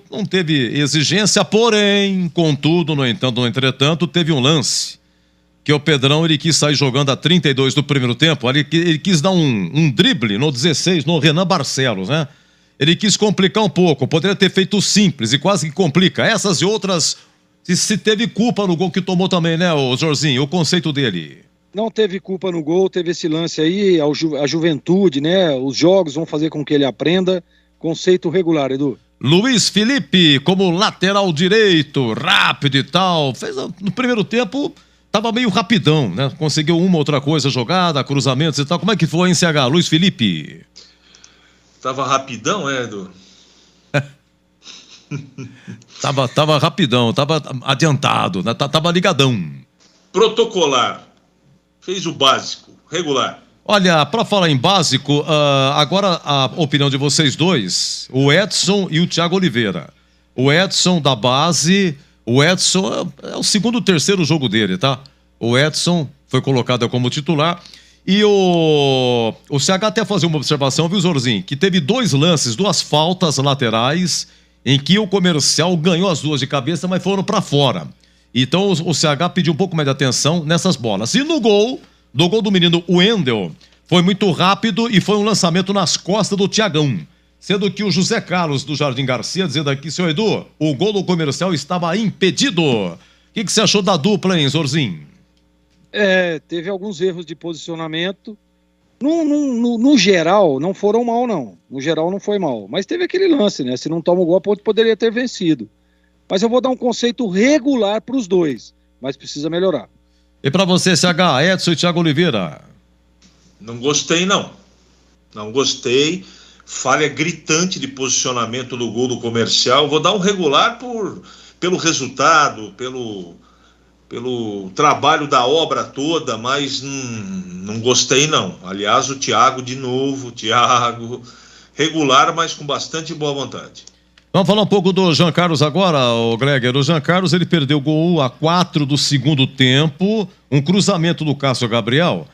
não teve exigência, porém, contudo, no entanto, no entretanto, teve um lance que o Pedrão ele quis sair jogando a 32 do primeiro tempo, ele quis dar um drible no 16, no Renan Barcelos, né? Ele quis complicar um pouco, poderia ter feito simples e quase que complica. Essas e outras, se teve culpa no gol que tomou também, né, o Jorginho, o conceito dele. Não teve culpa no gol, teve esse lance aí, a juventude, né? Os jogos vão fazer com que ele aprenda. Conceito regular, Edu. Luiz Felipe, como lateral direito, rápido e tal, fez no primeiro tempo, tava meio rapidão, né? Conseguiu uma outra coisa, jogada, cruzamentos e tal. Como é que foi em CH? Luiz Felipe? Tava rapidão, Edu? Tava rapidão, tava adiantado, né? Tava ligadão. Protocolar. Fez o básico, regular. Olha, para falar em básico, agora a opinião de vocês dois, o Edson e o Thiago Oliveira. O Edson da base, o Edson é o segundo, terceiro jogo dele, tá? O Edson foi colocado como titular e o CH até fazer uma observação, viu, Zorzinho? Que teve 2 lances, 2 faltas laterais em que o Comercial ganhou as 2 de cabeça, mas foram para fora. Então o CH pediu um pouco mais de atenção nessas bolas. E no gol do menino Wendel, foi muito rápido e foi um lançamento nas costas do Thiagão. Sendo que o José Carlos do Jardim Garcia dizendo aqui, seu Edu, o gol do Comercial estava impedido. O que você achou da dupla, hein, Zorzinho? Teve alguns erros de posicionamento. No geral, não foram mal, não. No geral, não foi mal. Mas teve aquele lance, né? Se não toma o gol, poderia ter vencido. Mas eu vou dar um conceito regular para os dois, mas precisa melhorar. E para você, CH, Edson e Thiago Oliveira? Não gostei, não. Não gostei. Falha gritante de posicionamento do gol do Comercial. Vou dar um regular pelo resultado, pelo trabalho da obra toda, mas não gostei, não. Aliás, o Thiago, de novo, regular, mas com bastante boa vontade. Vamos falar um pouco do Jean Carlos agora, o Gregor. O Jean Carlos, ele perdeu o gol a 4 do segundo tempo, um cruzamento do Cássio Gabriel,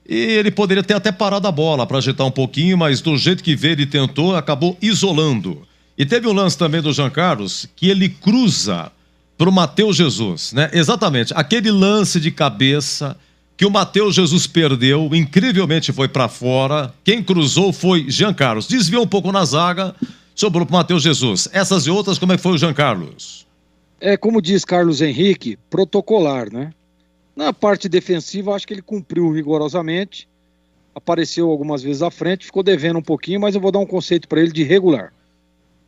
e ele poderia ter até parado a bola para agitar um pouquinho, mas do jeito que veio ele tentou, acabou isolando. E teve um lance também do Jean Carlos, que ele cruza para o Matheus Jesus, né? Exatamente, aquele lance de cabeça que o Matheus Jesus perdeu, incrivelmente foi para fora, quem cruzou foi Jean Carlos, desviou um pouco na zaga, sobrou para o Matheus Jesus. Essas e outras, como é que foi o Jean Carlos? Como diz Carlos Henrique, protocolar, né? Na parte defensiva, acho que ele cumpriu rigorosamente, apareceu algumas vezes à frente, ficou devendo um pouquinho, mas eu vou dar um conceito para ele de regular.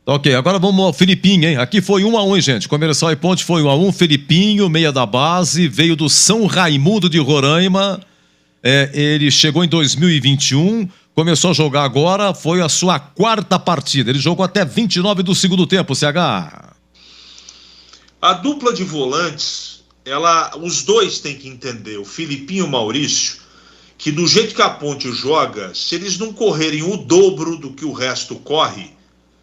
Ok, agora vamos ao Felipinho, hein? Aqui foi 1-1, hein, gente? Comercial e Ponte foi 1-1. Felipinho, meia da base, veio do São Raimundo de Roraima. Ele chegou em 2021, começou a jogar agora, foi a sua 4ª partida. Ele jogou até 29 do segundo tempo, CH. A dupla de volantes, os dois têm que entender, o Felipinho e o Maurício, que do jeito que a Ponte joga, se eles não correrem o dobro do que o resto corre,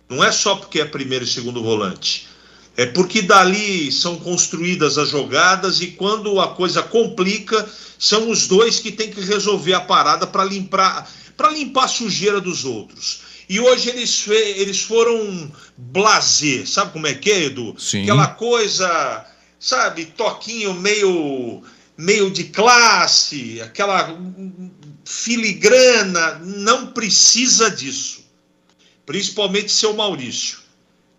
não é só porque é primeiro e segundo volante. É porque dali são construídas as jogadas e quando a coisa complica, são os dois que têm que resolver a parada para limpar a sujeira dos outros. E hoje eles foram blasé. Sabe como é que é, Edu? Sim. Aquela coisa, sabe, toquinho meio de classe, aquela filigrana. Não precisa disso. Principalmente seu Maurício,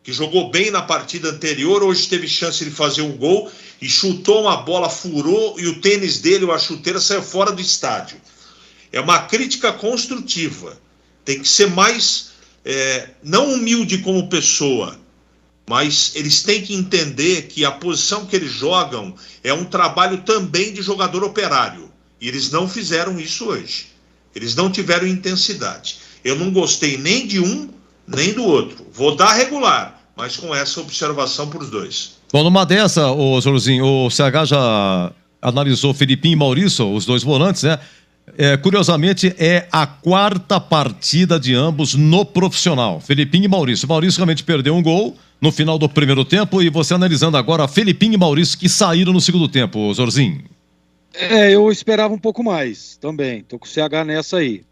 que jogou bem na partida anterior, hoje teve chance de fazer um gol e chutou uma bola, furou e o tênis dele, ou a chuteira, saiu fora do estádio. É uma crítica construtiva. Tem que ser mais, não humilde como pessoa, mas eles têm que entender que a posição que eles jogam é um trabalho também de jogador operário. E eles não fizeram isso hoje. Eles não tiveram intensidade. Eu não gostei nem de um, nem do outro. Vou dar regular, mas com essa observação para os dois. Bom, numa dessa, Zorzinho, o CH já analisou Felipinho e Maurício, os dois volantes, né? Curiosamente, é a 4ª partida de ambos no profissional. Felipinho e Maurício. Maurício realmente perdeu um gol no final do primeiro tempo e você analisando agora Felipinho e Maurício que saíram no segundo tempo, Zorzinho. Eu esperava um pouco mais também. Tô com o CH nessa aí.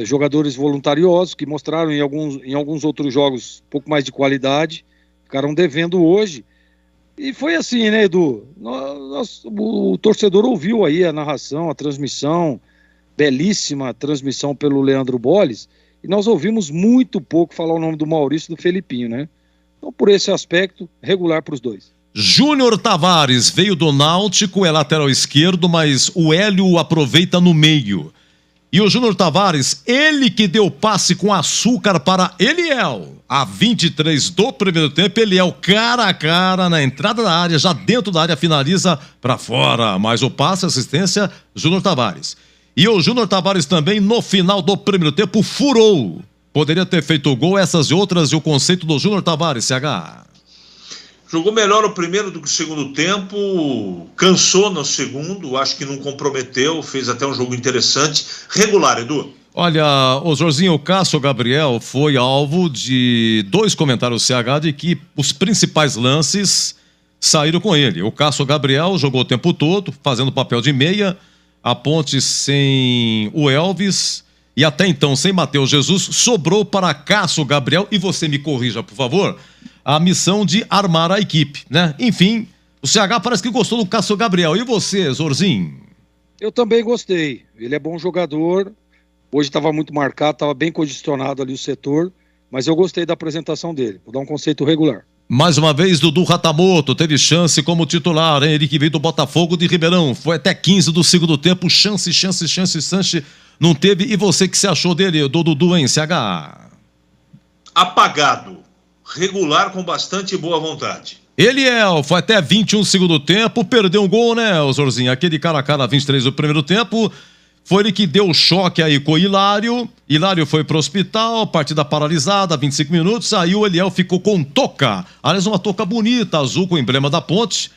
jogadores voluntariosos que mostraram em alguns outros jogos um pouco mais de qualidade, ficaram devendo hoje. E foi assim, né, Edu? O torcedor ouviu aí a narração, a transmissão, belíssima transmissão pelo Leandro Bolles, e nós ouvimos muito pouco falar o nome do Maurício e do Felipinho, né? Então, por esse aspecto, regular para os dois. Júnior Tavares veio do Náutico, é lateral esquerdo, mas o Hélio aproveita no meio. E o Júnior Tavares, ele que deu passe com açúcar para Eliel. A 23 do primeiro tempo, Eliel cara a cara na entrada da área, já dentro da área, finaliza para fora. Mas o passe, assistência, Júnior Tavares. E o Júnior Tavares também, no final do primeiro tempo, furou. Poderia ter feito o gol, essas e outras, e o conceito do Júnior Tavares, CH. Jogou melhor o primeiro do que o segundo tempo, cansou no segundo, acho que não comprometeu, fez até um jogo interessante. Regular, Edu. Olha, o Jorginho, o Cássio Gabriel foi alvo de 2 comentários CH de que os principais lances saíram com ele. O Cássio Gabriel jogou o tempo todo, fazendo papel de meia, a ponte sem o Elvis e até então sem Matheus Jesus, sobrou para Cássio Gabriel, e você me corrija, por favor, a missão de armar a equipe, né? Enfim, o CH parece que gostou do Cássio Gabriel. E você, Zorzinho? Eu também gostei. Ele é bom jogador. Hoje estava muito marcado, estava bem congestionado ali o setor, mas eu gostei da apresentação dele. Vou dar um conceito regular. Mais uma vez, Dudu Ratamoto teve chance como titular, hein? Ele que veio do Botafogo de Ribeirão. Foi até 15 do segundo tempo. Chance, não teve. E você, que se achou dele, do Dudu, hein, CH? Apagado. Regular com bastante boa vontade. Eliel foi até 21 segundo tempo, perdeu um gol, né, Zorzinho? Aquele cara a cara 23 do primeiro tempo, foi ele que deu o choque aí com o Hilário. Hilário foi pro hospital, partida paralisada, 25 minutos, aí o Eliel ficou com touca. Aliás, uma touca bonita, azul com o emblema da ponte.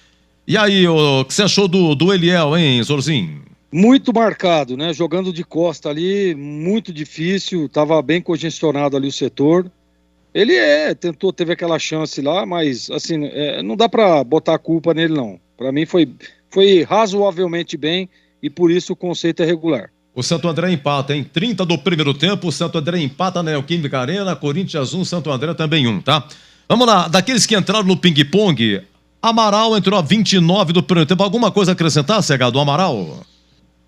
E aí, o que você achou do Eliel, hein, Zorzinho? Muito marcado, né? Jogando de costa ali, muito difícil, tava bem congestionado ali o setor. Ele teve aquela chance lá, mas assim, não dá pra botar a culpa nele, não. Pra mim foi razoavelmente bem e por isso o conceito é regular. O Santo André empata, hein? 30 do primeiro tempo, o Santo André empata na Neoquímica Arena, Corinthians 1, Santo André também 1, tá? Vamos lá, daqueles que entraram no ping-pong, Amaral entrou a 29 do primeiro tempo. Alguma coisa a acrescentar, CH, do Amaral?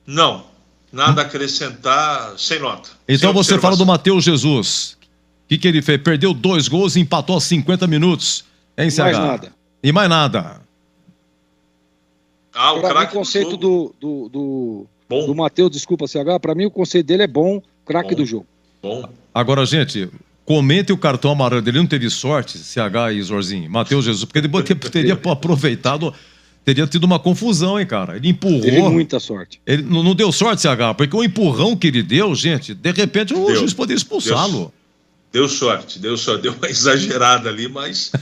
Não, nada a acrescentar, sem nota. Então sem você fala do Matheus Jesus. O que ele fez? Perdeu 2 gols e empatou aos 50 minutos. Hein, CH? Mais nada. E mais nada. O pra mim, o conceito do Matheus, desculpa, CH, pra mim o conceito dele é bom, craque do jogo. Bom. Agora, gente, comentem o cartão amarelo dele. Não teve sorte, CH e Zorzinho. Matheus Jesus, porque ele teria aproveitado, teria tido uma confusão, hein, cara? Ele empurrou. Teve muita sorte. Ele não deu sorte, CH, porque o empurrão que ele deu, gente, de repente o juiz poderia expulsá-lo. Deu sorte, deu uma exagerada ali, mas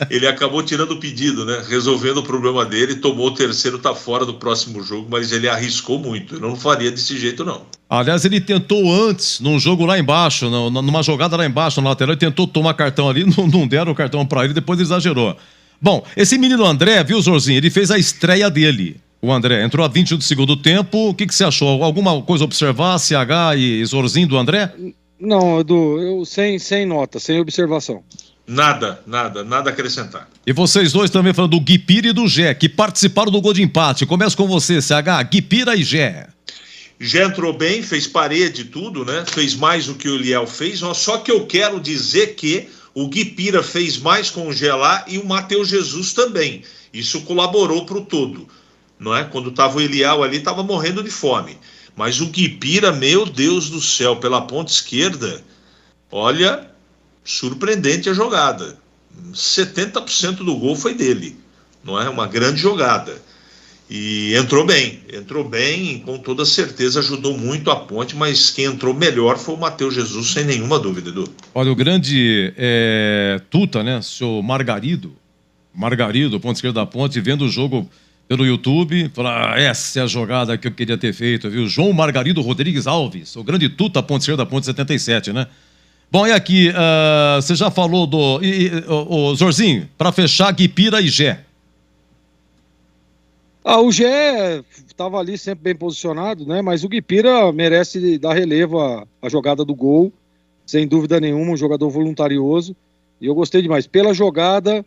ele acabou tirando o pedido, né? Resolvendo o problema dele, tomou o terceiro, tá fora do próximo jogo, mas ele arriscou muito. Eu não faria desse jeito, não. Aliás, ele tentou antes, num jogo lá embaixo, numa jogada lá embaixo, na lateral, ele tentou tomar cartão ali, não deram o cartão pra ele, depois ele exagerou. Bom, esse menino André, viu, Zorzinho, ele fez a estreia dele. O André entrou a 21 do segundo tempo. O que você achou? Alguma coisa a observar, CH e Zorzinho do André? Não, Edu, eu sem nota, sem observação. Nada a acrescentar. E vocês dois também falando do Guipira e do Gé, que participaram do gol de empate. Começo com você, CH, Guipira e Gé. Gé entrou bem, fez parede e tudo, né? Fez mais do que o Eliel fez, só que eu quero dizer que o Guipira fez mais com o Gé lá e o Matheus Jesus também. Isso colaborou para o todo, não é? Quando estava o Eliel ali, estava morrendo de fome. Mas o Guipira, meu Deus do céu, pela ponta esquerda, olha, surpreendente a jogada. 70% do gol foi dele, não é? Uma grande jogada. E entrou bem, com toda certeza ajudou muito a ponte, mas quem entrou melhor foi o Matheus Jesus, sem nenhuma dúvida, Edu. Olha, o grande tuta, né, seu Margarido, ponto esquerdo da ponte, vendo o jogo pelo YouTube, falar, essa é a jogada que eu queria ter feito, viu? João Margarido Rodrigues Alves, o grande tuta, ponto esquerdo da ponte 77, né? Bom, e aqui, você já falou do... Zorzinho, para fechar, Guipira e Gé. O Gé estava ali sempre bem posicionado, né? Mas o Guipira merece dar relevo à jogada do gol, sem dúvida nenhuma, um jogador voluntarioso. E eu gostei demais. Pela jogada,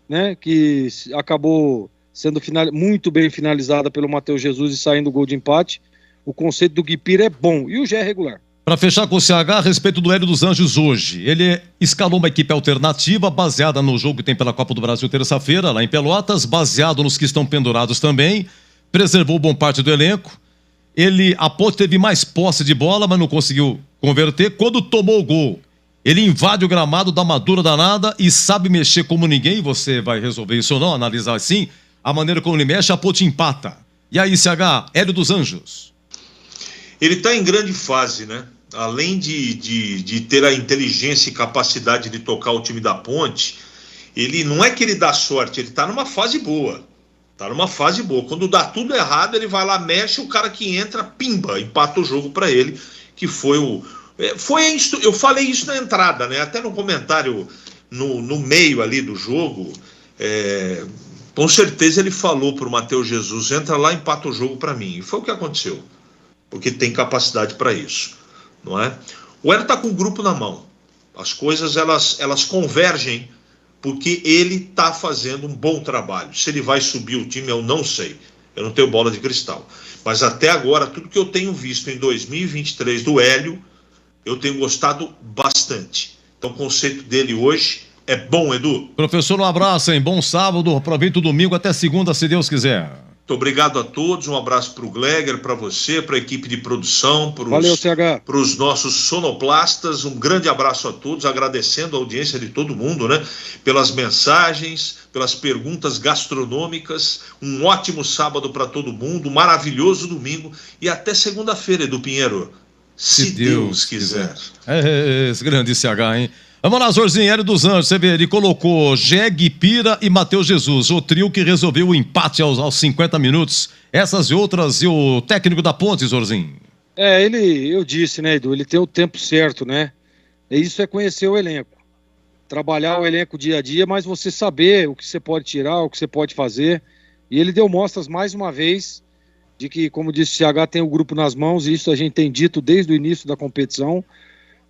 né, que acabou sendo muito bem finalizada pelo Matheus Jesus e saindo o gol de empate, o conceito do Guipira é bom. E o Gé é regular. Para fechar com o CH, a respeito do Hélio dos Anjos hoje, ele escalou uma equipe alternativa baseada no jogo que tem pela Copa do Brasil terça-feira, lá em Pelotas, baseado nos que estão pendurados também, preservou bom parte do elenco. A Ponte teve mais posse de bola, mas não conseguiu converter. Quando tomou o gol, ele invade o gramado, dá uma dura danada e sabe mexer como ninguém. Você vai resolver isso ou não, analisar assim, a maneira como ele mexe, a Ponte empata. E aí, CH, Hélio dos Anjos? Ele está em grande fase, né? Além de ter a inteligência e capacidade de tocar o time da Ponte, ele não é que ele dá sorte, ele está numa fase boa. Está numa fase boa. Quando dá tudo errado, ele vai lá, mexe, o cara que entra, pimba, empata o jogo para ele, que foi o... eu falei isso na entrada, né? Até no comentário, no meio ali do jogo, com certeza ele falou para o Matheus Jesus, entra lá, empata o jogo para mim. E foi o que aconteceu, porque tem capacidade para isso. Não é? O Hélio está com o grupo na mão. As coisas elas convergem porque ele está fazendo um bom trabalho. Se ele vai subir o time, eu não sei. Eu não tenho bola de cristal. Mas até agora, tudo que eu tenho visto em 2023 do Hélio, eu tenho gostado bastante. Então o conceito dele hoje é bom, Edu. Professor, um abraço, hein? Bom sábado, aproveita o domingo até segunda, se Deus quiser. Muito obrigado a todos, um abraço para o Gleger, para você, para a equipe de produção, para os nossos sonoplastas, um grande abraço a todos, agradecendo a audiência de todo mundo, né? Pelas mensagens, pelas perguntas gastronômicas, um ótimo sábado para todo mundo, um maravilhoso domingo e até segunda-feira, Edu Pinheiro, se Deus quiser. Esse grande CH, hein? Vamos lá, Zorzinho, Hélio dos Anjos, você vê, ele colocou Gé, Guipira e Matheus Jesus, o trio que resolveu o empate aos 50 minutos. Essas e outras, e o técnico da Ponte, Zorzinho? Eu disse, né, Edu, ele tem o tempo certo, né? E isso é conhecer o elenco. Trabalhar o elenco dia a dia, mas você saber o que você pode tirar, o que você pode fazer. E ele deu mostras, mais uma vez, de que, como disse o CH, tem o grupo nas mãos, e isso a gente tem dito desde o início da competição.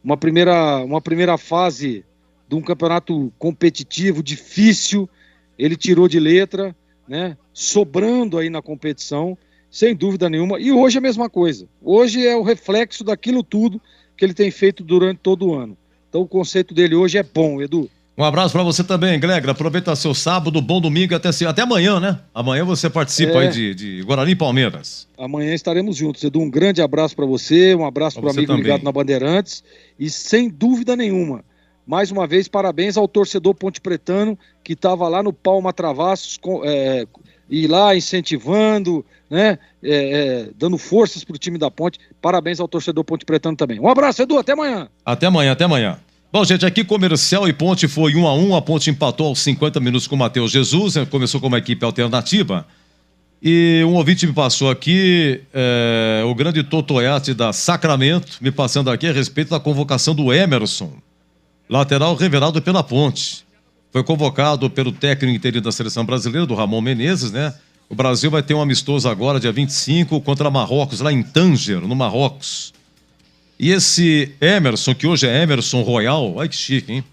Uma primeira fase de um campeonato competitivo, difícil, ele tirou de letra, né? Sobrando aí na competição, sem dúvida nenhuma. E hoje é a mesma coisa. Hoje é o reflexo daquilo tudo que ele tem feito durante todo o ano. Então o conceito dele hoje é bom, Edu. Um abraço para você também, Glegra. Aproveita seu sábado, bom domingo até amanhã, né? Amanhã você participa aí de Guarani e Palmeiras. Amanhã estaremos juntos, Edu. Um grande abraço para você, um abraço para o amigo ligado na Bandeirantes. E sem dúvida nenhuma, mais uma vez, parabéns ao torcedor pontepretano que estava lá no Palma Travassos, e lá incentivando, né? Dando forças para o time da Ponte. Parabéns ao torcedor pontepretano também. Um abraço, Edu. Até amanhã. Até amanhã, até amanhã. Bom, gente, aqui Comercial e Ponte foi 1-1, a Ponte empatou aos 50 minutos com o Matheus Jesus, começou com uma equipe alternativa, e um ouvinte me passou aqui, o grande Totoiate da Sacramento, me passando aqui a respeito da convocação do Emerson, lateral revelado pela Ponte. Foi convocado pelo técnico interino da Seleção Brasileira, do Ramon Menezes, né? O Brasil vai ter um amistoso agora, dia 25, contra Marrocos, lá em Tanger, no Marrocos. E esse Emerson, que hoje é Emerson Royal, olha que chique, hein?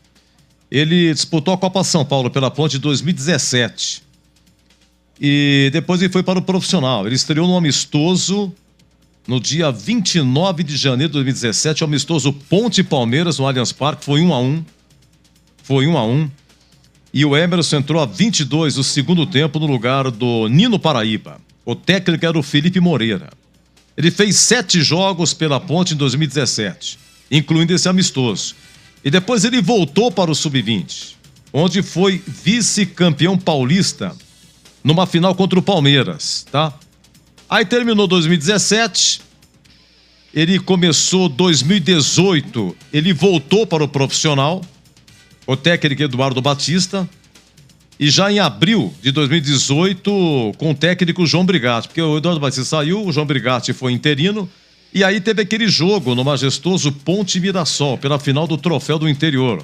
Ele disputou a Copa São Paulo pela Ponte em 2017. E depois ele foi para o profissional. Ele estreou no amistoso no dia 29 de janeiro de 2017, o amistoso Ponte e Palmeiras no Allianz Parque, foi 1-1. Foi 1-1. E o Emerson entrou a 22 do segundo tempo no lugar do Nino Paraíba. O técnico era o Felipe Moreira. Ele fez 7 jogos pela Ponte em 2017, incluindo esse amistoso. E depois ele voltou para o Sub-20, onde foi vice-campeão paulista numa final contra o Palmeiras, tá? Aí terminou 2017, ele começou 2018, ele voltou para o profissional, o técnico Eduardo Batista, e já em abril de 2018, com o técnico João Brigatti, porque o Eduardo Batista saiu, o João Brigatti foi interino, e aí teve aquele jogo no majestoso Ponte Mirassol, pela final do Troféu do Interior.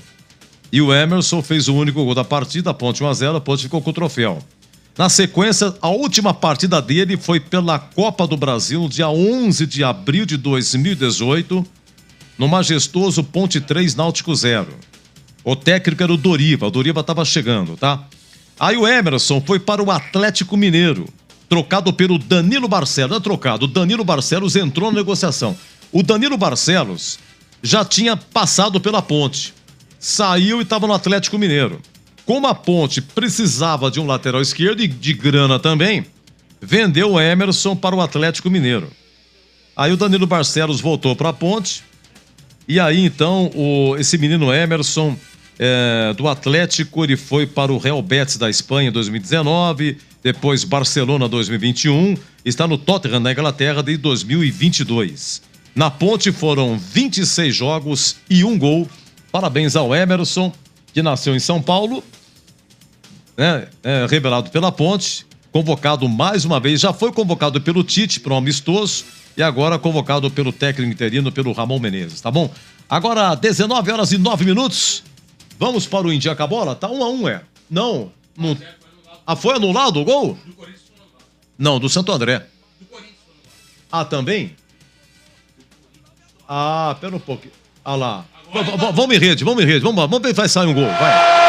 E o Emerson fez o único gol da partida, a Ponte 1-0, a Ponte ficou com o troféu. Na sequência, a última partida dele foi pela Copa do Brasil, no dia 11 de abril de 2018, no majestoso Ponte 3 Náutico 0. O técnico era o Doriva estava chegando, tá? Aí o Emerson foi para o Atlético Mineiro, trocado pelo Danilo Barcelos. Não é trocado, o Danilo Barcelos entrou na negociação. O Danilo Barcelos já tinha passado pela Ponte, saiu e estava no Atlético Mineiro. Como a Ponte precisava de um lateral esquerdo e de grana também, vendeu o Emerson para o Atlético Mineiro. Aí o Danilo Barcelos voltou para a Ponte, e aí então esse menino Emerson do Atlético, ele foi para o Real Betis da Espanha em 2019, depois Barcelona 2021, está no Tottenham da Inglaterra desde 2022. Na Ponte foram 26 jogos e 1 gol. Parabéns ao Emerson, que nasceu em São Paulo, revelado pela Ponte, convocado mais uma vez, já foi convocado pelo Tite para um amistoso e agora convocado pelo técnico interino, pelo Ramon Menezes, tá bom? Agora, 19h09, vamos para o Indica Bola? Tá 1-1, Não. Foi anulado o gol? Do Corinthians foi anulado. Não, do Santo André. Do Corinthians foi anulado. Também? Pera um pouquinho. Lá. Vamos em rede. Vamos ver se vai sair um gol. Vai.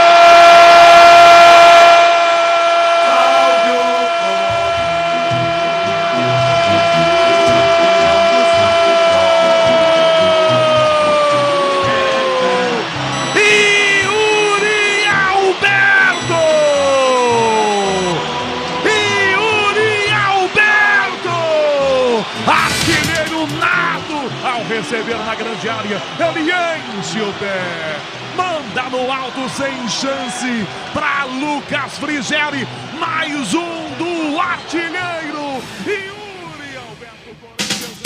Receber na grande área, ele enche o pé, manda no alto sem chance para Lucas Frigeri, mais um do artilheiro, Yuri Alberto Corinthians.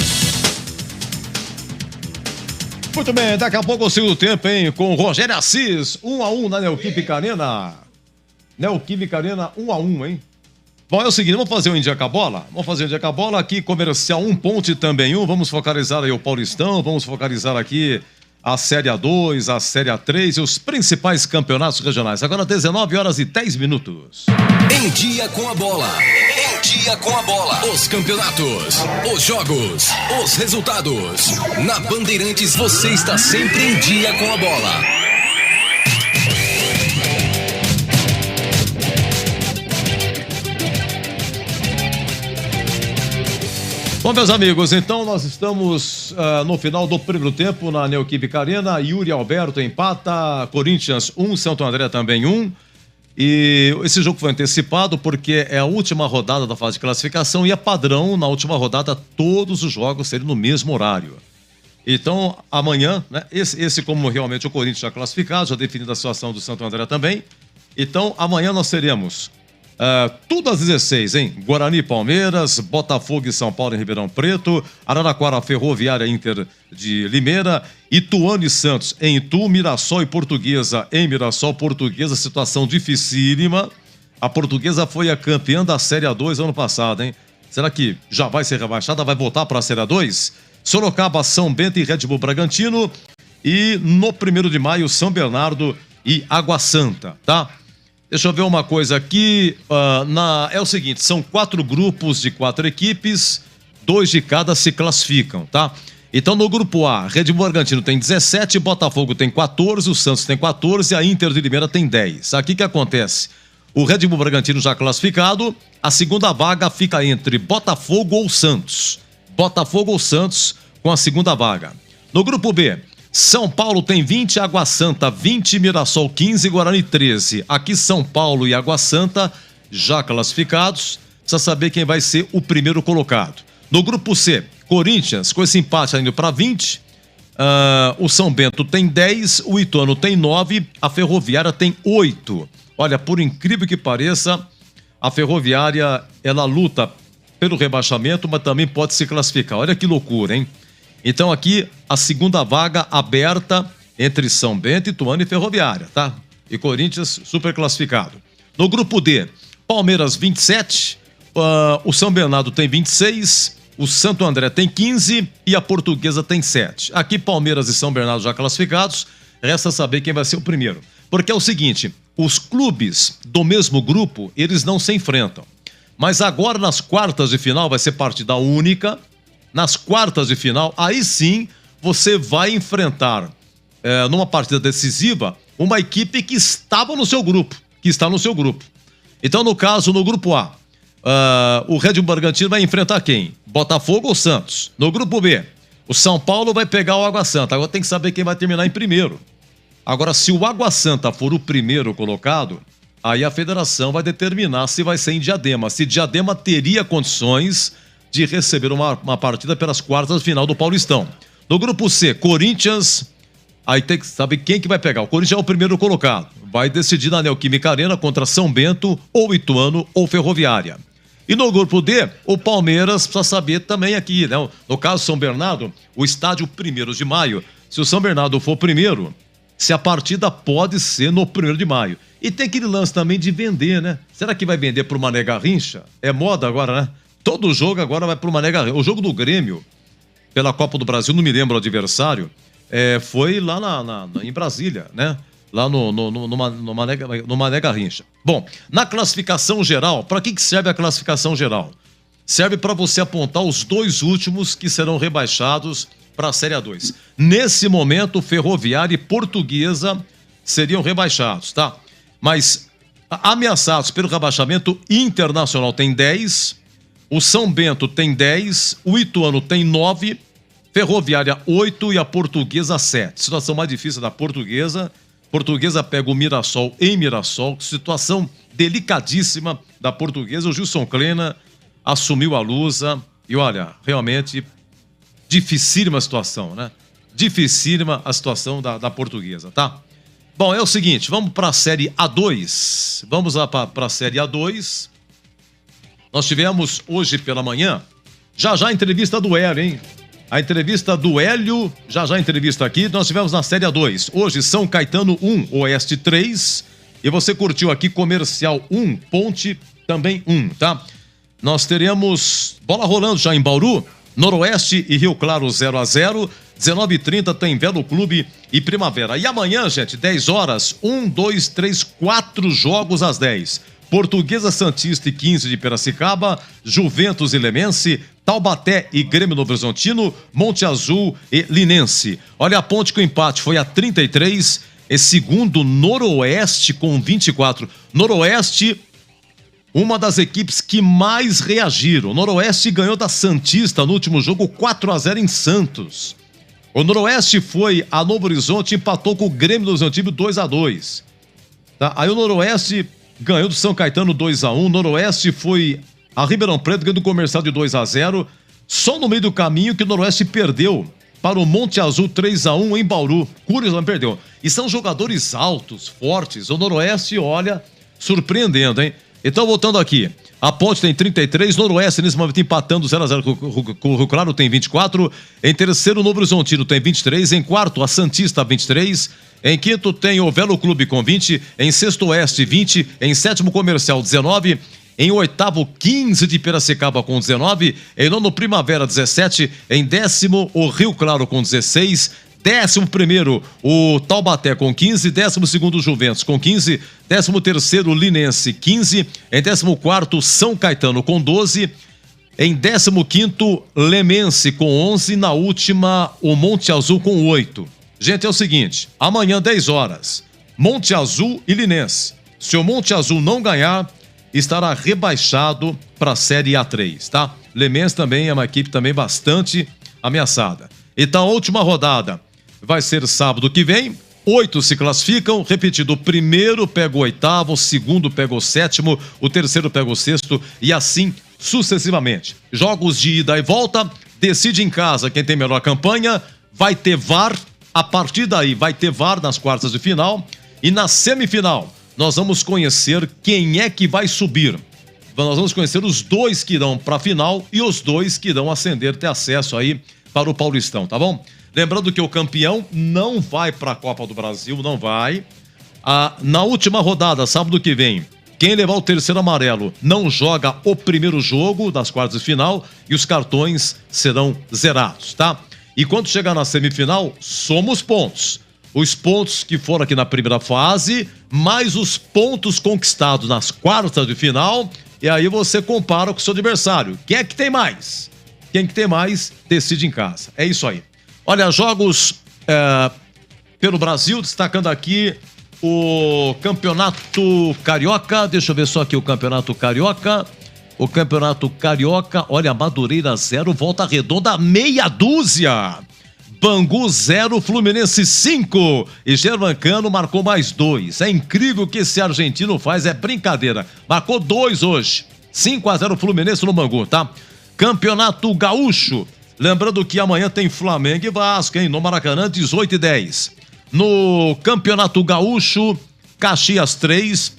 Muito bem, daqui a pouco o segundo tempo, com o Rogério Assis, 1-1 na Neoquímica Arena. Neoquímica Arena, 1-1, hein? Bom, é o seguinte, vamos fazer o Indica Bola? Vamos fazer o Indica Bola aqui, comercial 1, Ponte também 1, vamos focalizar aí o Paulistão, vamos focalizar aqui a Série A2, a Série A3 e os principais campeonatos regionais. Agora 19h10. Em Dia com a Bola. Em Dia com a Bola. Os campeonatos, os jogos, os resultados. Na Bandeirantes você está sempre em Dia com a Bola. Bom, meus amigos, então nós estamos no final do primeiro tempo na Neoquímica Arena. Yuri Alberto empata, Corinthians 1, Santo André também 1. E esse jogo foi antecipado porque é a última rodada da fase de classificação e é padrão, na última rodada, todos os jogos serem no mesmo horário. Então, amanhã, esse como realmente o Corinthians já classificado, já definido a situação do Santo André também. Então, amanhã nós teremos tudo às 16, hein? Guarani e Palmeiras, Botafogo e São Paulo em Ribeirão Preto, Araraquara, Ferroviária, Inter de Limeira, Ituano e Santos em Itu, Mirassol e Portuguesa em Mirassol. Portuguesa, situação dificílima. A Portuguesa foi a campeã da Série A2 ano passado, hein? Será que já vai ser rebaixada? Vai voltar para a Série A2? Sorocaba, São Bento e Red Bull Bragantino. E no 1º de maio, São Bernardo e Água Santa, tá? Deixa eu ver uma coisa aqui. É o seguinte, são 4 grupos de 4 equipes, 2 de cada se classificam, tá? Então no grupo A, Red Bull Bragantino tem 17, Botafogo tem 14, o Santos tem 14 e a Inter de Limeira tem 10. Aqui que acontece? O Red Bull Bragantino já classificado, a segunda vaga fica entre Botafogo ou Santos. Botafogo ou Santos com a segunda vaga. No grupo B, São Paulo tem 20, Água Santa 20, Mirassol 15, Guarani 13. Aqui São Paulo e Água Santa já classificados. Precisa saber quem vai ser o primeiro colocado. No grupo C, Corinthians com esse empate indo para 20. O São Bento tem 10, o Ituano tem 9, a Ferroviária tem 8. Olha, por incrível que pareça, a Ferroviária, ela luta pelo rebaixamento, mas também pode se classificar. Olha que loucura, hein? Então aqui a segunda vaga aberta entre São Bento, Ituano e Ferroviária, tá? E Corinthians super classificado. No grupo D, Palmeiras 27, o São Bernardo tem 26, o Santo André tem 15 e a Portuguesa tem 7. Aqui Palmeiras e São Bernardo já classificados, resta saber quem vai ser o primeiro. Porque é o seguinte, os clubes do mesmo grupo, eles não se enfrentam. Mas agora, nas quartas de final, vai ser partida única. Nas quartas de final, aí sim, você vai enfrentar, numa partida decisiva, uma equipe que estava no seu grupo, que está no seu grupo. Então, no caso, no grupo A, o Red Bull Bragantino vai enfrentar quem? Botafogo ou Santos? No grupo B, o São Paulo vai pegar o Água Santa. Agora tem que saber quem vai terminar em primeiro. Agora, se o Água Santa for o primeiro colocado, aí a federação vai determinar se vai ser em Diadema. Se Diadema teria condições de receber uma partida pelas quartas de final do Paulistão. No grupo C, Corinthians, aí tem que saber quem que vai pegar. O Corinthians é o primeiro colocado. Vai decidir na Neoquímica Arena contra São Bento, ou Ituano, ou Ferroviária. E no grupo D, o Palmeiras precisa saber também aqui, né? No caso São Bernardo, o estádio 1º de maio. Se o São Bernardo for primeiro, se a partida pode ser no 1º de maio. E tem aquele lance também de vender, né? Será que vai vender pro Mané Garrincha? É moda agora, né? Todo jogo agora vai pro Mané Garrincha. O jogo do Grêmio, pela Copa do Brasil, não me lembro o adversário, foi lá em Brasília, né? Lá no Mané Garrincha. Bom, na classificação geral, para que serve a classificação geral? Serve para você apontar os 2 últimos que serão rebaixados para a Série A2. Nesse momento, Ferroviária e Portuguesa seriam rebaixados, tá? Mas ameaçados pelo rebaixamento, Internacional tem 10, o São Bento tem 10, o Ituano tem 9, Ferroviária 8 e a Portuguesa 7. Situação mais difícil da Portuguesa. Portuguesa pega o Mirassol em Mirassol. Situação delicadíssima da Portuguesa. O Gilson Klena assumiu a Lusa e olha, realmente dificílima a situação, né? Dificílima a situação da Portuguesa, tá? Bom, é o seguinte, vamos para a Série A2. Vamos lá para a Série A2. Nós tivemos hoje pela manhã, já a entrevista do Hélio, hein? A entrevista do Hélio, já a entrevista aqui, nós tivemos na Série A2. Hoje, São Caetano 1, Oeste 3. E você curtiu aqui Comercial 1, Ponte também 1, tá? Nós teremos bola rolando já em Bauru, Noroeste e Rio Claro 0-0. 19h30 tem Velo Clube e Primavera. E amanhã, gente, 10 horas, 1, 2, 3, 4 jogos às 10. Portuguesa Santista e 15 de Piracicaba, Juventus e Lemense, Taubaté e Grêmio Novo Horizontino, Monte Azul e Linense. Olha a Ponte que o empate foi a 33, é segundo Noroeste com 24. Noroeste, uma das equipes que mais reagiram. O Noroeste ganhou da Santista no último jogo 4-0 em Santos. O Noroeste foi a Novo Horizonte, empatou com o Grêmio Novo Horizontino 2-2. Tá? Aí o Noroeste ganhou do São Caetano 2-1. Noroeste foi a Ribeirão Preto, ganhou do Comercial de 2-0. Só no meio do caminho que o Noroeste perdeu para o Monte Azul 3-1 em Bauru. Curiosamente perdeu. E são jogadores altos, fortes. O Noroeste, olha, surpreendendo, hein? Então, voltando aqui. A Ponte tem 33, Noroeste nesse momento empatando 0-0 com o Rio Claro, tem 24. Em terceiro, o Novo Horizontino tem 23. Em quarto, a Santista, 23. Em quinto, tem o Velo Clube com 20. Em sexto, Oeste, 20. Em sétimo, Comercial, 19. Em oitavo, 15 de Piracicaba com 19. Em nono, Primavera, 17. Em décimo, o Rio Claro com 16. 11º, o Taubaté com 15, 12º, Juventus com 15, 13º, Linense 15, em 14º, São Caetano com 12, em 15º, Lemense com 11, na última, o Monte Azul com 8. Gente, é o seguinte, amanhã 10 horas, Monte Azul e Linense. Se o Monte Azul não ganhar, estará rebaixado para a Série A3, tá? Lemense também é uma equipe também bastante ameaçada. Então, a última rodada vai ser sábado que vem, 8 se classificam, repetido, o primeiro pega o oitavo, o segundo pega o sétimo, o terceiro pega o sexto e assim sucessivamente. Jogos de ida e volta, decide em casa quem tem melhor campanha, vai ter VAR, a partir daí vai ter VAR nas quartas de final e na semifinal nós vamos conhecer quem é que vai subir. Nós vamos conhecer os 2 que irão para a final e os 2 que irão ascender, ter acesso aí para o Paulistão, tá bom? Lembrando que o campeão não vai para a Copa do Brasil, não vai. Na última rodada, sábado que vem, quem levar o terceiro amarelo não joga o primeiro jogo das quartas de final e os cartões serão zerados, tá? E quando chegar na semifinal, somos pontos. os pontos que foram aqui na primeira fase, mais os pontos conquistados nas quartas de final, e aí você compara com o seu adversário. Quem é que tem mais? Quem que tem mais, decide em casa. É isso aí. Olha, jogos pelo Brasil, destacando aqui o Campeonato Carioca. Deixa eu ver só aqui o Campeonato Carioca. O Campeonato Carioca, olha, Madureira 0, Volta Redonda meia dúzia. Bangu 0, Fluminense 5. E Germancano marcou mais 2. É incrível o que esse argentino faz, é brincadeira. Marcou 2 hoje. 5-0 Fluminense no Bangu, tá? Campeonato Gaúcho. Lembrando que amanhã tem Flamengo e Vasco, hein? No Maracanã, 18h10. No Campeonato Gaúcho, Caxias 3,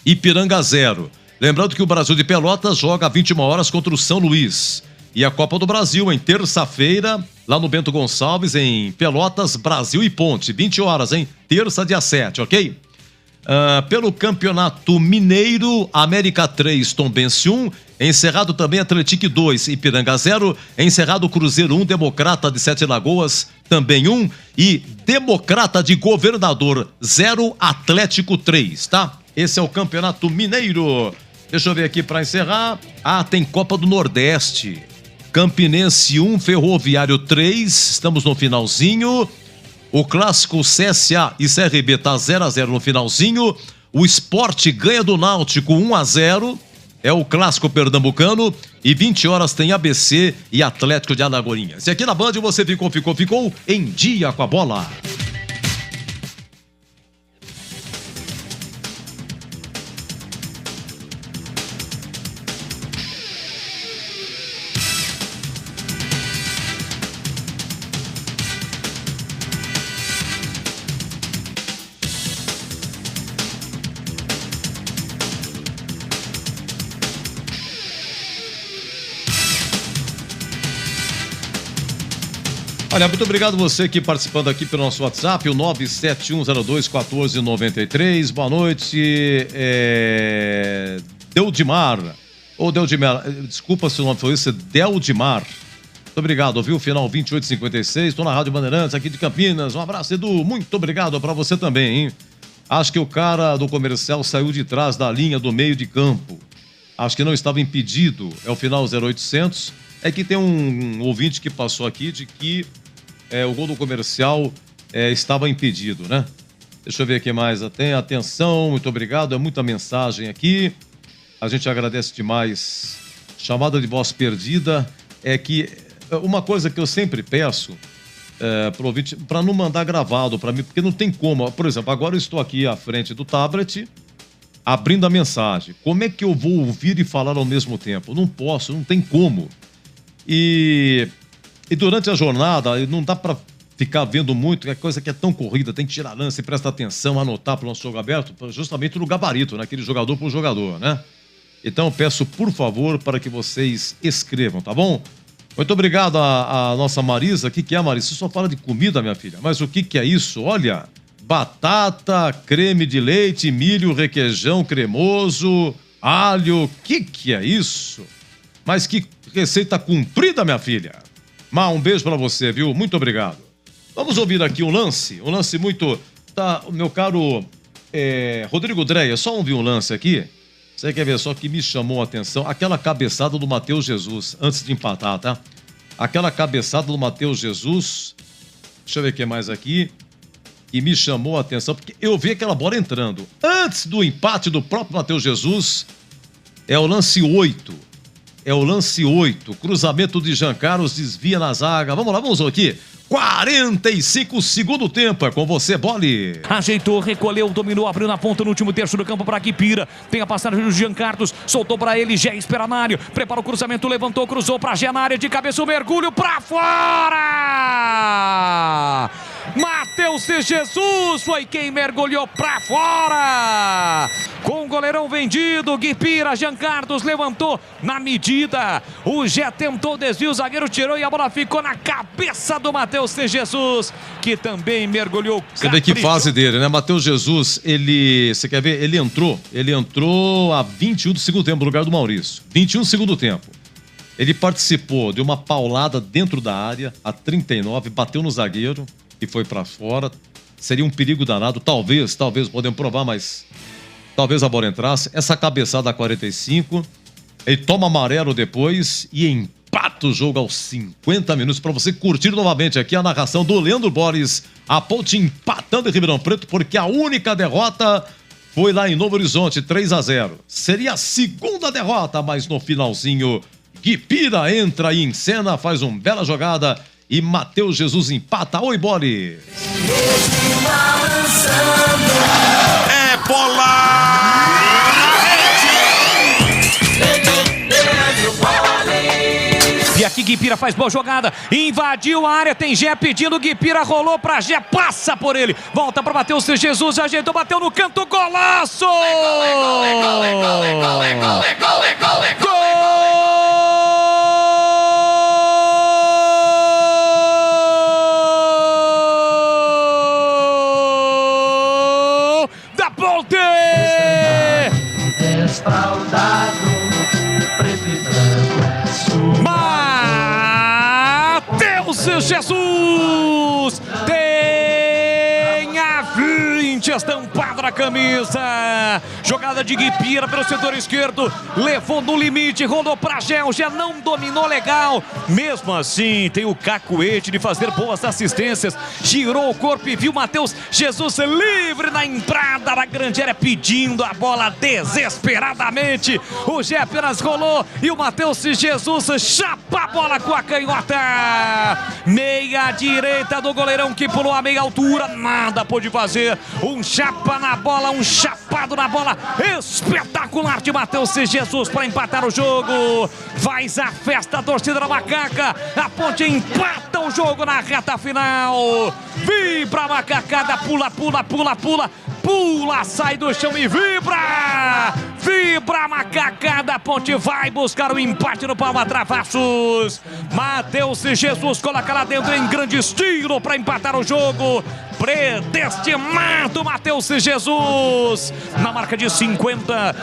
Ipiranga 0. Lembrando que o Brasil de Pelotas joga às 21 horas contra o São Luís. E a Copa do Brasil, em terça-feira, lá no Bento Gonçalves, em Pelotas, Brasil e Ponte. 20 horas, hein? Terça, dia 7, ok? Pelo Campeonato Mineiro, América 3, Tombense 1. Encerrado também Atlético 2, Ipiranga 0. Encerrado Cruzeiro 1, Democrata de Sete Lagoas também 1. E Democrata de Governador 0, Atlético 3, tá? Esse é o Campeonato Mineiro. Deixa eu ver aqui para encerrar. Tem Copa do Nordeste. Campinense 1, Ferroviário 3. Estamos no finalzinho. O clássico CSA e CRB tá 0-0 no finalzinho. O Sport ganha do Náutico 1-0. É o clássico pernambucano. E 20 horas tem ABC e Atlético de Alagoinhas. E aqui na Band você ficou em dia com a bola. Olha, muito obrigado você que participando aqui pelo nosso WhatsApp, o 971021493. Boa noite, Deudimar. Desculpa se o nome foi esse, Deudimar. Muito obrigado, viu? Final 2856, estou na Rádio Bandeirantes aqui de Campinas. Um abraço, Edu, muito obrigado para você também, hein? Acho que o cara do comercial saiu de trás da linha do meio de campo. Acho que não estava impedido, é o final 0800. É que tem um ouvinte que passou aqui de que o gol do comercial estava impedido, né? Deixa eu ver aqui mais. Atenção, muito obrigado. É muita mensagem aqui. A gente agradece demais. Chamada de voz perdida. É que uma coisa que eu sempre peço pro ouvinte, para não mandar gravado para mim, porque não tem como. Por exemplo, agora eu estou aqui à frente do tablet, abrindo a mensagem. Como é que eu vou ouvir e falar ao mesmo tempo? Não posso, não tem como. E durante a jornada, não dá para ficar vendo muito, é coisa que é tão corrida, tem que tirar lance, prestar atenção, anotar para o nosso jogo aberto, justamente no gabarito, naquele jogador por jogador, né? Então, peço, por favor, para que vocês escrevam, tá bom? Muito obrigado a nossa Marisa. O que é, Marisa? Você só fala de comida, minha filha. Mas o que é isso? Olha, batata, creme de leite, milho, requeijão cremoso, alho. O que é isso? Mas que receita comprida, minha filha. Um beijo pra você, viu? Muito obrigado. Vamos ouvir aqui um lance muito... Tá, meu caro Rodrigo Dreia, só ouvir um lance aqui. Você quer ver só que me chamou a atenção? Aquela cabeçada do Matheus Jesus, antes de empatar, tá? Aquela cabeçada do Matheus Jesus, deixa eu ver o que mais aqui, que me chamou a atenção, porque eu vi aquela bola entrando. Antes do empate do próprio Matheus Jesus, é o lance 8. Cruzamento de Jean Carlos, desvia na zaga. Vamos lá, vamos aqui. 45 segundo tempo, é com você, Bolle. Ajeitou, recolheu, dominou, abriu na ponta no último terço do campo para Guipira. Tem a passagem do Jean Carlos, soltou para ele, Gé espera na área, prepara o cruzamento, levantou, cruzou para Gé na área de cabeça, o mergulho para fora! Matheus Jesus foi quem mergulhou para fora! Com o goleirão vendido, Guipira, Jean Carlos levantou na medida. O Gé tentou o desvio, o zagueiro tirou e a bola ficou na cabeça do Matheus Jesus, que também mergulhou. Você vê que fase dele, né? Matheus Jesus, você quer ver? Ele entrou a 21 do segundo tempo no lugar do Maurício. 21 do segundo tempo. Ele participou de uma paulada dentro da área, a 39, bateu no zagueiro, que foi pra fora. seria um perigo danado. Talvez podemos provar, mas talvez a bola entrasse. Essa cabeçada a 45, ele toma amarelo depois e empata o jogo aos 50 minutos. Para você curtir novamente aqui a narração do Leandro Borges, a Ponte empatando em Ribeirão Preto, porque a única derrota foi lá em Novo Horizonte, 3-0. Seria a segunda derrota, mas no finalzinho, Guipira entra aí em cena, faz uma bela jogada e Matheus Jesus empata. Oi, Boli! É bola! E aqui Guipira faz boa jogada, invadiu a área, tem Gé pedindo, Guipira rolou pra Gé, passa por ele, volta pra Matheus Jesus, ajeitou, bateu no canto, golaço! Gol da Ponte! Matheus Jesus tem a 20 estampada na camisa. Jogada de Guipira pelo setor esquerdo, levou no limite, rolou pra Gé, o Gé não dominou legal. Mesmo assim, tem o cacuete de fazer boas assistências, girou o corpo e viu Matheus Jesus livre na entrada da grande área, pedindo a bola desesperadamente. O Gé apenas rolou e o Matheus Jesus chapa a bola com a canhota. Meia direita do goleirão que pulou a meia altura, nada pôde fazer. Um chapa na bola, um chapado na bola espetacular de Matheus Jesus para empatar o jogo. Faz a festa a torcida da Macaca. A Ponte empata o jogo na reta final. Vibra a macacada, pula, sai do chão e vibra! Vibra a macacada, a Ponte vai buscar o empate no Palma Travassos. Matheus Jesus coloca lá dentro em grande estilo para empatar o jogo. Predestinado Matheus Jesus. Na marca de 50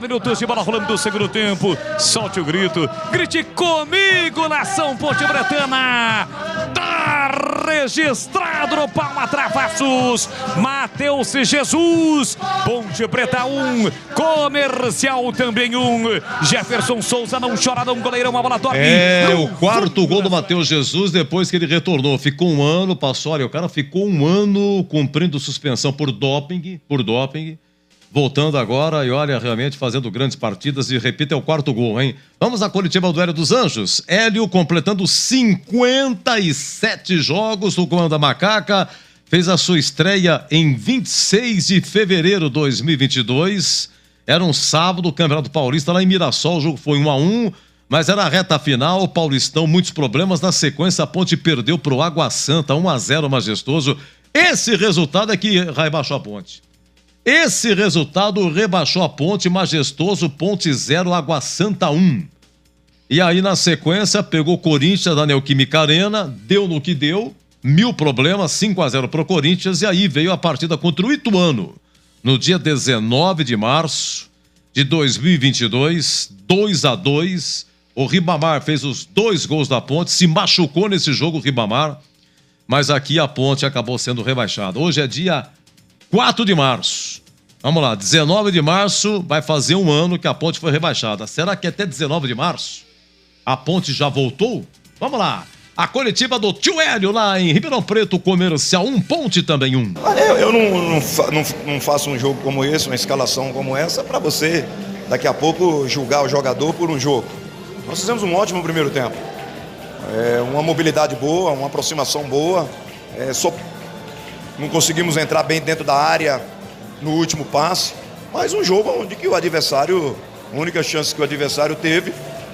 minutos de bola rolando do segundo tempo. Solte o grito, grite comigo, nação Ponte Bretana. Tá registrado no Palma Travassos. Matheus Jesus. Ponte Preta 1, Comercial também 1. Jefferson Souza não chora não, goleirão, a bola dorme. É o quarto gol do Matheus Jesus depois que ele retornou. Ficou um ano, passou, olha, o cara ficou um ano cumprindo suspensão por doping, voltando agora e olha, realmente fazendo grandes partidas e repita, é o quarto gol, hein? Vamos à coletiva do Hélio dos Anjos. Hélio completando 57 jogos no comando da Macaca, fez a sua estreia em 26 de fevereiro de 2022, era um sábado, o Campeonato Paulista lá em Mirassol, o jogo foi 1-1, mas era a reta final, o Paulistão, muitos problemas, na sequência a Ponte perdeu pro Água Santa, 1-0 majestoso. Esse resultado é que rebaixou a Ponte. Esse resultado rebaixou a Ponte, majestoso, Ponte 0, Água Santa 1. E aí na sequência pegou o Corinthians da Neoquímica Arena, deu no que deu, 1000 problemas, 5-0 pro Corinthians, e aí veio a partida contra o Ituano, no dia 19 de março de 2022, 2-2, o Ribamar fez os 2 gols da Ponte, se machucou nesse jogo o Ribamar, mas aqui a Ponte acabou sendo rebaixada. Hoje é dia 4 de março. Vamos lá, 19 de março vai fazer um ano que a Ponte foi rebaixada. Será que até 19 de março a Ponte já voltou? Vamos lá. A coletiva do tio Hélio lá em Ribeirão Preto, Comercial 1, Ponte também 1. Eu não faço um jogo como esse, uma escalação como essa, para você daqui a pouco julgar o jogador por um jogo. Nós fizemos um ótimo primeiro tempo. Uma mobilidade boa, uma aproximação boa. Só não conseguimos entrar bem dentro da área no último passe. Mas um jogo onde que o adversário, a única chance que o adversário teve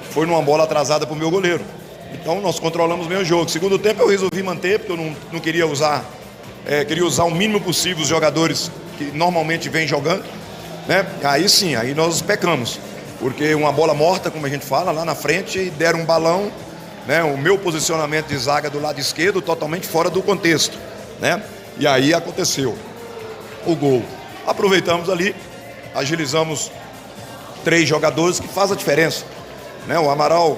foi numa bola atrasada para o meu goleiro. Então nós controlamos bem o jogo. Segundo tempo eu resolvi manter, porque eu não queria usar, queria usar o mínimo possível os jogadores que normalmente vêm jogando, né? Aí sim, aí nós pecamos. Porque uma bola morta, como a gente fala, lá na frente, deram um balão, né? O meu posicionamento de zaga do lado esquerdo totalmente fora do contexto, né? E aí aconteceu o gol. Aproveitamos ali, agilizamos 3 jogadores que faz a diferença, né? O Amaral,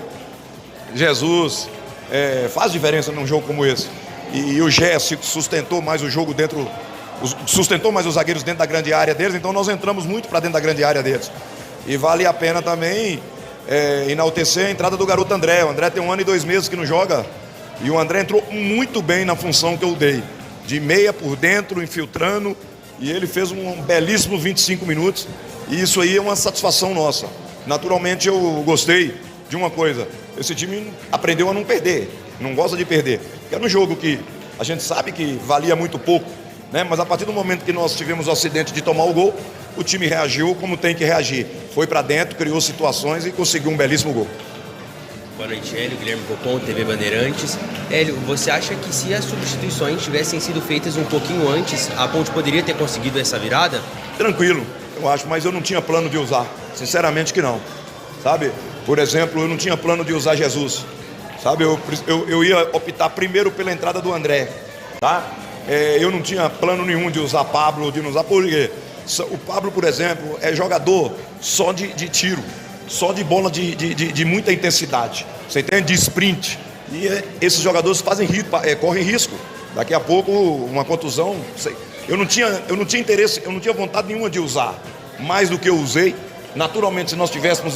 Jesus, faz diferença num jogo como esse. e o Gé sustentou mais o jogo dentro, sustentou mais os zagueiros dentro da grande área deles, então nós entramos muito para dentro da grande área deles. E vale a pena também enaltecer a entrada do garoto André. O André tem 1 ano e 2 meses que não joga, e o André entrou muito bem na função que eu dei, de meia por dentro, infiltrando, e ele fez um belíssimo 25 minutos, e isso aí é uma satisfação nossa. Naturalmente eu gostei de uma coisa, esse time aprendeu a não perder, não gosta de perder, que era um jogo que a gente sabe que valia muito pouco, né? Mas a partir do momento que nós tivemos o acidente de tomar o gol, o time reagiu como tem que reagir, foi para dentro, criou situações e conseguiu um belíssimo gol. Boa noite, Hélio. Guilherme Cocon, TV Bandeirantes. Hélio, você acha que se as substituições tivessem sido feitas um pouquinho antes, a Ponte poderia ter conseguido essa virada? Tranquilo, eu acho, mas eu não tinha plano de usar, sinceramente que não, sabe? Por exemplo, eu não tinha plano de usar Jesus, sabe? Eu ia optar primeiro pela entrada do André, tá? Eu não tinha plano nenhum de usar Pablo, de não usar, por quê? O Pablo, por exemplo, é jogador só de tiro, só de bola de muita intensidade, você entende? De sprint. E esses jogadores correm risco. Daqui a pouco, uma contusão. Eu não tinha interesse, eu não tinha vontade nenhuma de usar mais do que eu usei. Naturalmente, se nós tivéssemos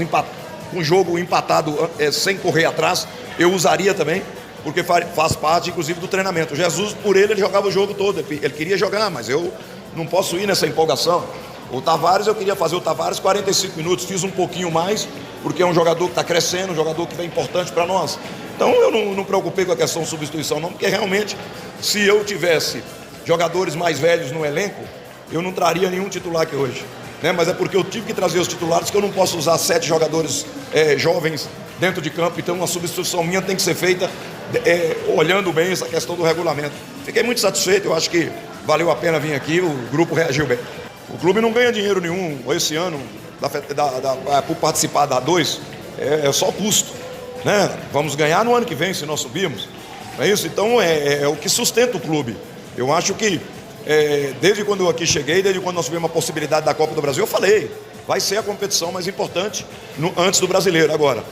um jogo empatado sem correr atrás, eu usaria também, porque faz parte, inclusive, do treinamento. O Jesus, por ele jogava o jogo todo. Ele queria jogar, mas eu não posso ir nessa empolgação. O Tavares, eu queria fazer o Tavares 45 minutos, fiz um pouquinho mais, porque é um jogador que está crescendo, um jogador que é importante para nós. Então eu não me preocupei com a questão de substituição não, porque realmente, se eu tivesse jogadores mais velhos no elenco, eu não traria nenhum titular aqui hoje, né? Mas é porque eu tive que trazer os titulares, que eu não posso usar 7 jogadores jovens dentro de campo, então uma substituição minha tem que ser feita olhando bem essa questão do regulamento. Fiquei muito satisfeito, eu acho que valeu a pena vir aqui, o grupo reagiu bem. O clube não ganha dinheiro nenhum esse ano por participar da A2, é só custo, né? Vamos ganhar no ano que vem se nós subirmos, não é isso? Então é o que sustenta o clube. Eu acho que desde quando eu aqui cheguei, desde quando nós tivemos a possibilidade da Copa do Brasil, eu falei, vai ser a competição mais importante antes do brasileiro. Agora,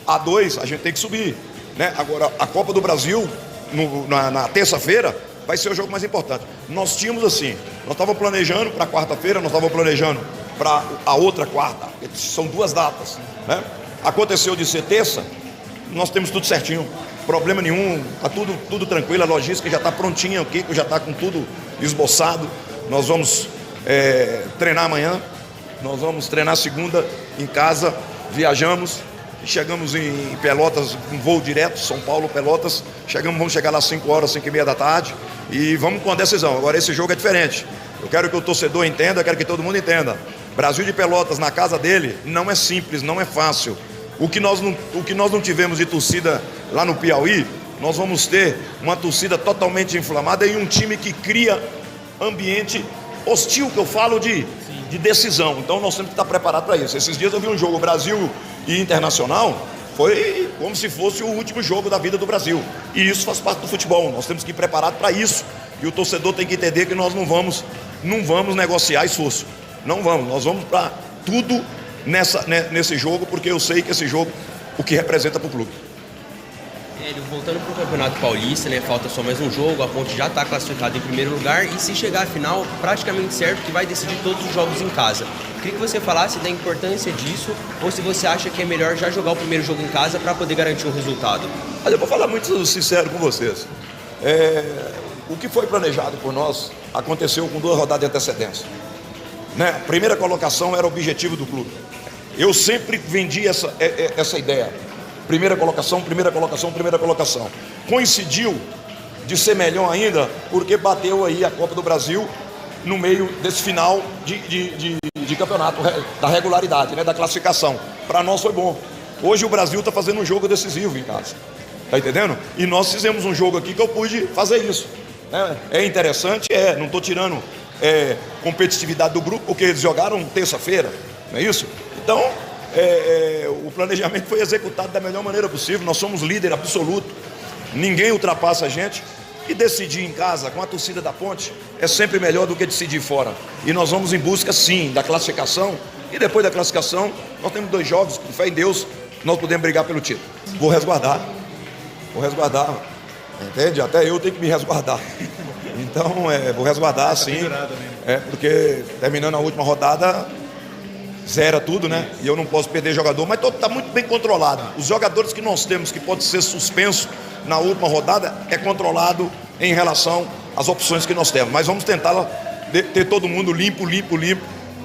A2 a gente tem que subir, né? Agora, a Copa do Brasil, na terça-feira, vai ser o jogo mais importante. Nós tínhamos assim, nós estávamos planejando para quarta-feira, nós estávamos planejando para a outra quarta, são 2 datas, né? Aconteceu de ser terça, nós temos tudo certinho, problema nenhum, está tudo tranquilo, a logística já está prontinha, o Kiko já está com tudo esboçado. Nós vamos treinar amanhã, nós vamos treinar segunda em casa, viajamos, chegamos em Pelotas, um voo direto, São Paulo, Pelotas, vamos chegar lá às 5 horas, 5h30 da tarde, e vamos com a decisão. Agora esse jogo é diferente, eu quero que o torcedor entenda, eu quero que todo mundo entenda. Brasil de Pelotas na casa dele não é simples, não é fácil. O que nós não tivemos de torcida lá no Piauí, nós vamos ter uma torcida totalmente inflamada e um time que cria ambiente hostil, que eu falo de decisão. Então nós temos que estar preparados para isso. Esses dias eu vi um jogo Brasil e Internacional, foi como se fosse o último jogo da vida do Brasil. E isso faz parte do futebol, nós temos que ir preparados para isso. E o torcedor tem que entender que nós não vamos negociar esforço. Não vamos, nós vamos para tudo nesse jogo, porque eu sei que esse jogo, o que representa para o clube. Hélio, voltando para o Campeonato Paulista, né, falta só mais um jogo, a Ponte já está classificada em primeiro lugar e se chegar à final, praticamente certo que vai decidir todos os jogos em casa. Queria que você falasse da importância disso ou se você acha que é melhor já jogar o primeiro jogo em casa para poder garantir um resultado. Mas eu vou falar muito sincero com vocês. O que foi planejado por nós aconteceu com 2 rodadas de antecedência, né? A primeira colocação era o objetivo do clube. Eu sempre vendi essa ideia. Primeira colocação. Coincidiu de ser melhor ainda, porque bateu aí a Copa do Brasil no meio desse final de campeonato, da regularidade, né, da classificação. Para nós foi bom. Hoje o Brasil está fazendo um jogo decisivo em casa. Tá entendendo? E nós fizemos um jogo aqui que eu pude fazer isso. É interessante, não estou tirando competitividade do grupo, porque eles jogaram terça-feira, não é isso? Então, o planejamento foi executado da melhor maneira possível. Nós somos líder absoluto, ninguém ultrapassa a gente. E decidir em casa com a torcida da Ponte é sempre melhor do que decidir fora. E nós vamos em busca, sim, da classificação. E depois da classificação, nós temos 2 jogos, com fé em Deus, nós podemos brigar pelo título. Vou resguardar. Entende? Até eu tenho que me resguardar. Então, vou resguardar sim. Porque terminando a última rodada, zera tudo, né? E eu não posso perder jogador, mas está muito bem controlado. Os jogadores que nós temos que pode ser suspenso na última rodada é controlado em relação às opções que nós temos. Mas vamos tentar ter todo mundo limpo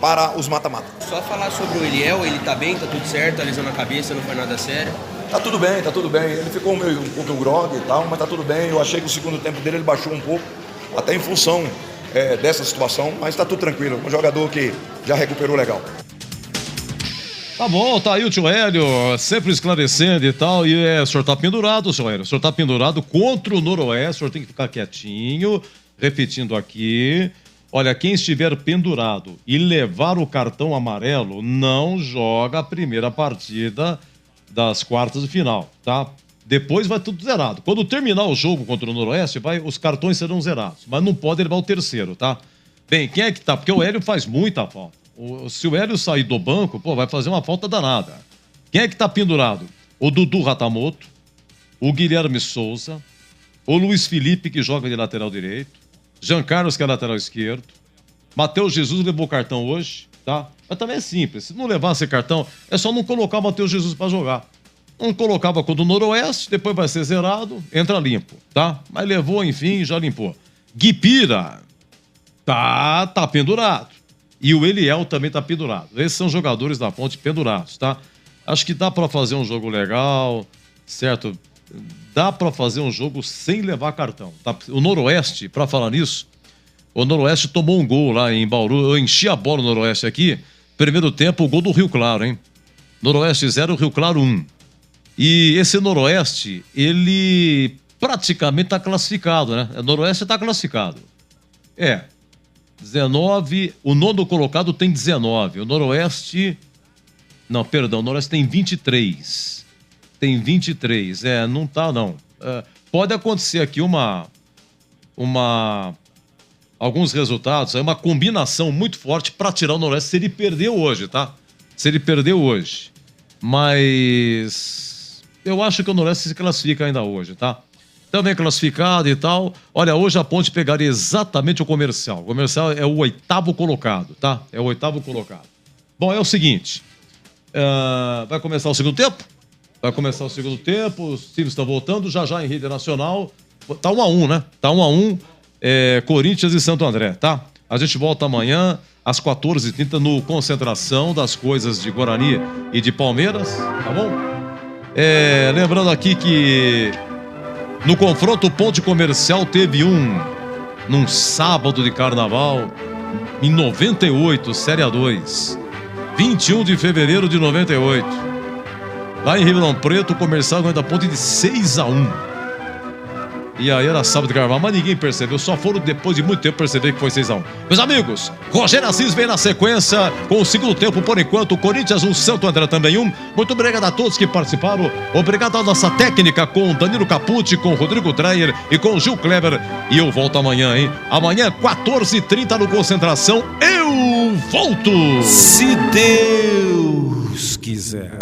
para os mata-mata. Só falar sobre o Eliel, ele tá bem, tá tudo certo, a lesão na cabeça, não foi nada sério. Tá tudo bem. Ele ficou um pouco grog e tal, mas tá tudo bem. Eu achei que o segundo tempo dele ele baixou um pouco, até em função dessa situação, mas tá tudo tranquilo. Um jogador que já recuperou legal. Tá bom, tá aí o tio Hélio, sempre esclarecendo e tal. E o senhor tá pendurado, tio Hélio. O senhor tá pendurado contra o Noroeste, o senhor tem que ficar quietinho, repetindo aqui. Olha, quem estiver pendurado e levar o cartão amarelo, não joga a primeira partida das quartas de final, tá? Depois vai tudo zerado. Quando terminar o jogo contra o Noroeste, os cartões serão zerados. Mas não pode levar o terceiro, tá? Bem, quem é que tá? Porque o Hélio faz muita falta. Se o Hélio sair do banco, vai fazer uma falta danada. Quem é que tá pendurado? O Dudu Ratamoto, o Guilherme Souza, o Luiz Felipe, que joga de lateral direito, Jean Carlos, que é lateral esquerdo, Matheus Jesus levou cartão hoje, tá? Mas também é simples, se não levasse cartão, é só não colocar o Matheus Jesus para jogar. Não colocava contra o Noroeste, depois vai ser zerado, entra limpo, tá? Mas levou, enfim, já limpou. Guipira, tá pendurado. E o Eliel também tá pendurado. Esses são jogadores da Ponte pendurados, tá? Acho que dá para fazer um jogo legal, certo? Dá para fazer um jogo sem levar cartão, tá? O Noroeste, para falar nisso, o Noroeste tomou um gol lá em Bauru. Eu enchi a bola no Noroeste aqui. Primeiro tempo, o gol do Rio Claro, hein? Noroeste 0, Rio Claro 1. E esse Noroeste, ele praticamente tá classificado, né? O Noroeste tá classificado. 19, o nono colocado tem 19. O Noroeste... Não, perdão, o Noroeste tem 23. Tem 23. Não tá, não. Pode acontecer aqui alguns resultados, uma combinação muito forte para tirar o Noroeste se ele perdeu hoje, tá? Se ele perdeu hoje. Mas eu acho que o Noroeste se classifica ainda hoje, tá? Também classificado e tal. Olha, hoje a Ponte pegaria exatamente o Comercial. O Comercial é o 8º colocado, tá? É o 8º colocado. Bom, é o seguinte. Vai começar o segundo tempo? Vai começar o segundo tempo. Os times estão voltando. Já em rede nacional. Tá 1-1, né? Tá 1-1. Corinthians e Santo André, tá? A gente volta amanhã às 14h30 no Concentração das Coisas de Guarani e de Palmeiras, tá bom? Lembrando aqui que no confronto o Ponte Comercial teve num sábado de carnaval, em 98, Série A2. 21 de fevereiro de 98. Lá em Ribeirão Preto, o Comercial ganhou da Ponte de 6-1. E aí era sábado de carnaval, mas ninguém percebeu. Só foram depois de muito tempo perceber que foi 6-1. Meus amigos, Rogério Assis vem na sequência com o segundo tempo, por enquanto. Corinthians 1, Santo André também 1. Muito obrigado a todos que participaram. Obrigado à nossa técnica com Danilo Capucci, com Rodrigo Dreyer e com Gil Kleber. E eu volto amanhã, hein? Amanhã, 14h30 no Concentração. Eu volto! Se Deus quiser.